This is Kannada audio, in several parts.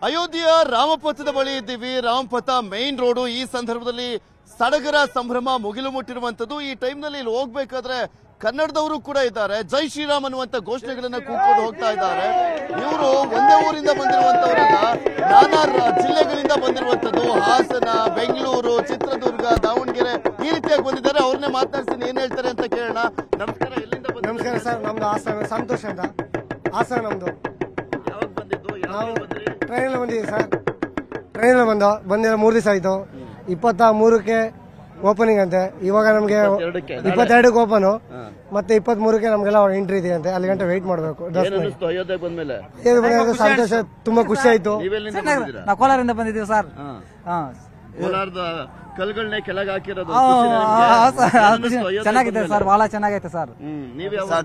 ಅಯೋಧ್ಯೆಯ ರಾಮಪಥದ ಬಳಿ ಇದ್ದೀವಿ. ರಾಮಪಥ ಮೇನ್ ರೋಡು. ಈ ಸಂದರ್ಭದಲ್ಲಿ ಸಡಗರ ಸಂಭ್ರಮ ಮುಗಿಲು ಮುಟ್ಟಿರುವಂತದ್ದು. ಈ ಟೈಮ್ನಲ್ಲಿ ಇಲ್ಲಿ ಹೋಗ್ಬೇಕಾದ್ರೆ ಕನ್ನಡದವರು ಕೂಡ ಇದ್ದಾರೆ. ಜೈ ಶ್ರೀರಾಮ್ ಅನ್ನುವಂತ ಘೋಷಣೆಗಳನ್ನ ಕೂಗ್ಕೊಂಡು ಹೋಗ್ತಾ ಇದ್ದಾರೆ. ಇವರು ಒಂದೇ ಊರಿಂದ ಬಂದಿರುವಂತವರಲ್ಲ, ನಾನಾ ಜಿಲ್ಲೆಗಳಿಂದ ಬಂದಿರುವಂತದ್ದು. ಹಾಸನ, ಬೆಂಗಳೂರು, ಚಿತ್ರದುರ್ಗ, ದಾವಣಗೆರೆ ಈ ರೀತಿಯಾಗಿ ಬಂದಿದ್ದಾರೆ. ಅವ್ರನ್ನೇ ಮಾತನಾಡ್ತೀನಿ, ಏನ್ ಹೇಳ್ತಾರೆ ಅಂತ ಕೇಳೋಣ. ನಮಸ್ಕಾರ, ಎಲ್ಲಿಂದ ಬಂದ? ನಮಸ್ಕಾರ ಸರ್, ನಮ್ದು ಹಾಸನ, ಸಂತೋಷ್ ಅಂತ ಹಾಸನ ನಮ್ದು. ಯಾವಾಗ ಬಂದಿದ್ದು? ನಾವು ಟ್ರೈನಲ್ಲಿ ಬಂದಿದ್ದೀವಿ ಸರ್. ಟ್ರೈನಲ್ಲಿ ಬಂದಿರೋ 3 ದಿವಸ ಆಯ್ತು. 23ಕ್ಕೆ ಓಪನಿಂಗ್ ಅಂತೆ. ಇವಾಗ ನಮ್ಗೆ 22ಕ್ಕೆ ಓಪನ್, ಮತ್ತೆ 23ಕ್ಕೆ ನಮ್ಗೆಲ್ಲ ಎಂಟ್ರಿ ಇದೆ ಅಂತೆ. ಅಲ್ಲಿ ಗಂಟೆ ವೆಯ್ಟ್ ಮಾಡಬೇಕು. ಸಂತೋಷ, ತುಂಬಾ ಖುಷಿ ಆಯ್ತು. ನಾವು ಕೋಲಾರದಿಂದ ಬಂದಿದ್ದೀವಿ ಸರ್. ಕೋಲಾರದ ಕಲ್ಗಳನ್ನೇ ಕೆಳಗೆ ಹಾಕಿರೋದು ಚೆನ್ನಾಗಿದೆ ಸರ್, ಬಹಳ ಚೆನ್ನಾಗೈತೆ ಸರ್.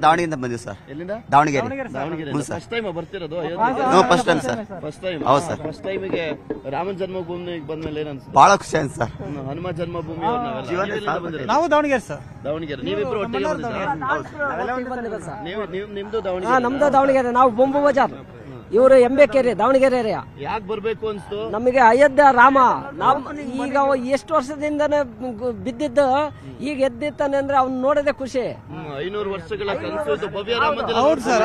ದಾವಣಗೆರೆಯಿಂದ ಬಂದಿವಿ ಸರ್. ಎಲ್ಲಿಂದ? ದಾವಣಗೆರೆ. ಫಸ್ಟ್ ಟೈಮ್ ಬರ್ತಿರೋದು? First time sir. First time. ಹೌದು ಸರ್. ಫಸ್ಟ್ ಟೈಮಿಗೆ ರಾಮನ ಜನ್ಮಭೂಮಿಗೆ ಬಂದ್ಮೇಲೆ ಏನ್ ಅನ್ಸುತ್ತೆ? ಬಹಳ ಖುಷಿ ಆಯ್ತು ಸರ್. ಹನುಮ ಜನ್ಮಭೂಮಿ. ನಾವು ದಾವಣಗೆರೆ ಸರ್. ದಾವಣಗೆರೆ. ನೀವಿಬ್ರು ಒಟ್ಟಿಗೆ ನಿಮ್ದು ದಾವಣಗೆರೆ? ನಮ್ದು ದಾವಣಗೆರೆ. ನಾವು ಬೊಂಬು ಬಜಾರ್, ಇವರು ಎಂಬೇಕೆರೆ, ದಾವಣಗೆರೆ ಏರಿಯಾ. ಯಾಕೆ ಬರ್ಬೇಕು ಅನ್ಸ್ತು ನಮಗೆ? ಅಯೋಧ್ಯ ರಾಮ ಈಗ ಎಷ್ಟು ವರ್ಷದಿಂದನೇ ಬಿದ್ದಿದ್ದು, ಈಗ ಎದ್ದಿತ್ತಾನೆ ಅಂದ್ರೆ ಅವ್ನು ನೋಡೋದೇ ಖುಷಿ. 500 ವರ್ಷಗಳ ಕನಸು ಭವ್ಯ ರಾಮ ಮಂದಿರ. ಹೌದು ಸರ್,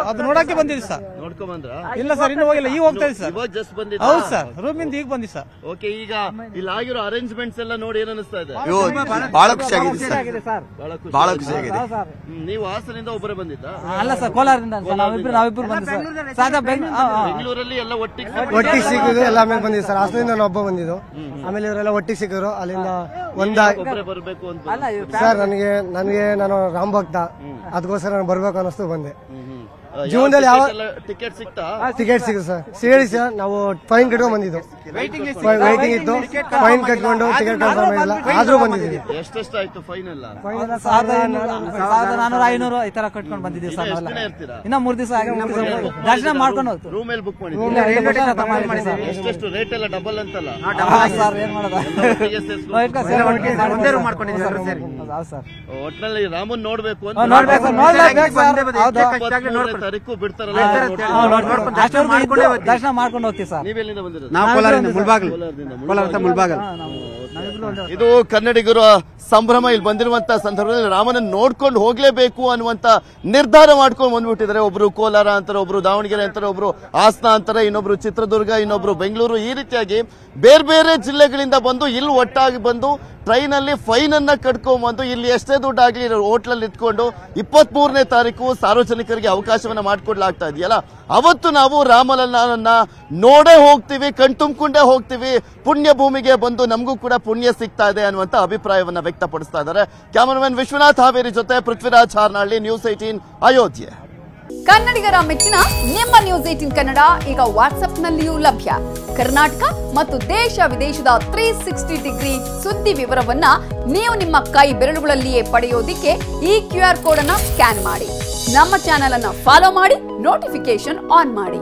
ಅದು ನೋಡಕ್ಕೆ ಬಂದಿದ್ದೀವಿ ಸರ್. ನೋಡ್ಕೊಂಡ್ ಬಂದ್ರ? ಇಲ್ಲ ಸರ್, ಇನ್ನು ಹೋಗಿಲ್ಲ, ಈಗ ಹೋಗ್ತಾ ಇದ್ದೀವಿ ಸರ್. ಇವಾಗ ಜಸ್ಟ್ ಬಂದಿದ್ದ? ಹೌದು ಸರ್, ರೂಮಿಂದ ಈಗ ಬಂದಿ ಸರ್. ಓಕೆ, ಈಗ ಇಲ್ಲಿ ಆಗಿರೋ ಅರೇಂಜ್ಮೆಂಟ್ಸ್ ಎಲ್ಲ ನೋಡಿ ಏನ್ ಅನಿಸ್ತಾ ಇದೆ? ಬಹಳ ಖುಷಿ ಆಗಿದೆ ಸರ್. ಬಹಳ ಖುಷಿ ಆಗಿದೆ. ನೀವು ಹಾಸನದಿಂದ ಒಬ್ಬರೇ ಬಂದಿದ್ದ? ಅಲ್ಲ ಸರ್, ಕೋಲಾರದಿಂದ ನಾವಿಬ್ರು ಬಂದಿದ್ದೀವಿ ಸರ್. ಬೆಂಗಳೂರಲ್ಲಿ ಎಲ್ಲ ಒಟ್ಟಿಗೆ ಸಿಕ್ಕಿದ್ರು, ಎಲ್ಲ ಆಮೇಲೆ ಬಂದಿದ್ದು ಸರ್. ಹಾಸನದಿಂದ ನಾನು ಒಬ್ಬ ಬಂದಿದ್ದು, ಆಮೇಲೆ ಇವರೆಲ್ಲ ಒಟ್ಟಿಗೆ ಸಿಕ್ಕಿದ್ರು. ಅಲ್ಲಿಂದ ಬರ್ಬೇಕು ಅಂತ ಸರ್, ನನಗೆ ನಾನು ರಾಮ್ ಭಕ್ತ, ಅದಕ್ಕೋಸ್ಕರ ನಾನು ಬರ್ಬೇಕು ಅನ್ನಿಸ್ತು ಬಂದೆ. ಜೀವನದಲ್ಲಿ ಯಾವ ಟಿಕೆಟ್ ಸಿಕ್ತಾ? ಟಿಕೆಟ್ ಸಿಗುತ್ತೆ ಸರ್. ಸೇರಿ ಸರ್, ನಾವು ಫೈನ್ ಕಟ್ಕೊಂಡು ಬಂದಿದ್ದು. ವೈಟಿಂಗ್ ಇತ್ತು, ಫೈನ್ ಕಟ್ಕೊಂಡು ಟಿಕೆಟ್ ಕನ್ಫರ್ಮ್ ಆಗಿಲ್ಲ, ಆದ್ರೂ ಬಂದಿದ್ದೀವಿ. ಎಷ್ಟೆಷ್ಟಾಯ್ತು ಫೈನ್ ಎಲ್ಲ? 1400 500 ಈ ತರ ಕಟ್ಕೊಂಡು ಬಂದಿದ್ದೀವಿ ಸರ್. ಇನ್ನ 3 ದಿವಸ ಆಗಿ ದರ್ಶನ ಮಾಡ್ಕೊಂಡು ಹೋಗ್ತೀವಿ. ರೂಮ್ ಎಲ್ಲಿ ಬುಕ್ ಮಾಡಿದ್ದೀವಿ? ಎಷ್ಟು ರೇಟ್ ಎಲ್ಲ ಡಬಲ್ ಅಂತಲ್ಲ ಸರ್? ಏನ್ ಮಾಡೋದು, ಒಟ್ಟಿನಲ್ಲಿ ರಾಮನ್ ನೋಡ್ಬೇಕು ಅಂತ ತಾರೀಕು ಬಿಡ್ತಾರಲ್ಲ, ದರ್ಶನ ಮಾಡ್ಕೊಂಡು ಹೋಗ್ತೀವಿ ಸರ್. ನೀವೆಲ್ಲಿಂದ ಬಂದಿರೋದು? ಮುಲ್ಬಾಗಲ್. ಇದು ಕನ್ನಡಿಗರ ಸಂಭ್ರಮ. ಇಲ್ಲಿ ಬಂದಿರುವಂತ ಸಂದರ್ಭದಲ್ಲಿ ರಾಮನನ್ನು ನೋಡ್ಕೊಂಡು ಹೋಗ್ಲೇಬೇಕು ಅನ್ನುವಂತ ನಿರ್ಧಾರ ಮಾಡ್ಕೊಂಡು ಬಂದ್ಬಿಟ್ಟಿದ್ದಾರೆ. ಒಬ್ರು ಕೋಲಾರ ಅಂತಾರೆ, ಒಬ್ರು ದಾವಣಗೆರೆ ಅಂತಾರೆ, ಒಬ್ರು ಹಾಸನ ಅಂತಾರೆ, ಇನ್ನೊಬ್ರು ಚಿತ್ರದುರ್ಗ, ಇನ್ನೊಬ್ರು ಬೆಂಗಳೂರು. ಈ ರೀತಿಯಾಗಿ ಬೇರೆ ಬೇರೆ ಜಿಲ್ಲೆಗಳಿಂದ ಬಂದು ಇಲ್ಲಿ ಒಟ್ಟಾಗಿ ಬಂದು ಟ್ರೈನ್ ಅಲ್ಲಿ ಫೈನ್ ಅನ್ನ ಕಟ್ಕೊಂಡ್ಬಂದು ಇಲ್ಲಿ ಎಷ್ಟೇ ದುಡ್ಡಾಗ್ಲಿ ಹೋಟ್ಲಲ್ಲಿ ಇಟ್ಕೊಂಡು 23ನೇ ತಾರೀಕು ಸಾರ್ವಜನಿಕರಿಗೆ ಅವಕಾಶವನ್ನ ಮಾಡಿಕೊಡ್ಲಾಗ್ತಾ ಇದೆಯಲ್ಲ, ಅವತ್ತು ನಾವು ರಾಮಲಲ್ಲನನ್ನ ನೋಡೇ ಹೋಗ್ತೀವಿ, ಕಣ್ತುಂಬ್ಕೊಂಡೇ ಹೋಗ್ತೀವಿ. ಪುಣ್ಯ ಭೂಮಿಗೆ ಬಂದು ನಮಗೂ ಕೂಡ ಪುಣ್ಯ ಸಿಗ್ತಾ ಇದೆ ಅನ್ನುವಂತ ಅಭಿಪ್ರಾಯವನ್ನ ವ್ಯಕ್ತಪಡಿಸ್ತಾ ಇದ್ದಾರೆ. ಕ್ಯಾಮರಾಮನ್ ವಿಶ್ವನಾಥ್ ಹಾವೇರಿ ಜೊತೆ ಪೃಥ್ವಿರಾಜ್ ಹಾರ್ನಹಳ್ಳಿ, ನ್ಯೂಸ್ 18 ಅಯೋಧ್ಯೆ. ಕನ್ನಡಿಗರ ಮೆಚ್ಚಿನ ನಿಮ್ಮ ನ್ಯೂಸ್ 18 ಕನ್ನಡ ಈಗ ವಾಟ್ಸ್ಆಪ್ನಲ್ಲಿಯೂ ಲಭ್ಯ. ಕರ್ನಾಟಕ ಮತ್ತು ದೇಶ ವಿದೇಶದ 360 ಡಿಗ್ರಿ ಸುದ್ದಿ ವಿವರವನ್ನ ನೀವು ನಿಮ್ಮ ಕೈ ಬೆರಳುಗಳಲ್ಲಿಯೇ ಪಡೆಯೋದಿಕ್ಕೆ ಈ QR ಕೋಡ್ ಅನ್ನ ಸ್ಕ್ಯಾನ್ ಮಾಡಿ. ನಮ್ಮ ಚಾನೆಲ್ ಅನ್ನ ಫಾಲೋ ಮಾಡಿ, ನೋಟಿಫಿಕೇಶನ್ ಆನ್ ಮಾಡಿ.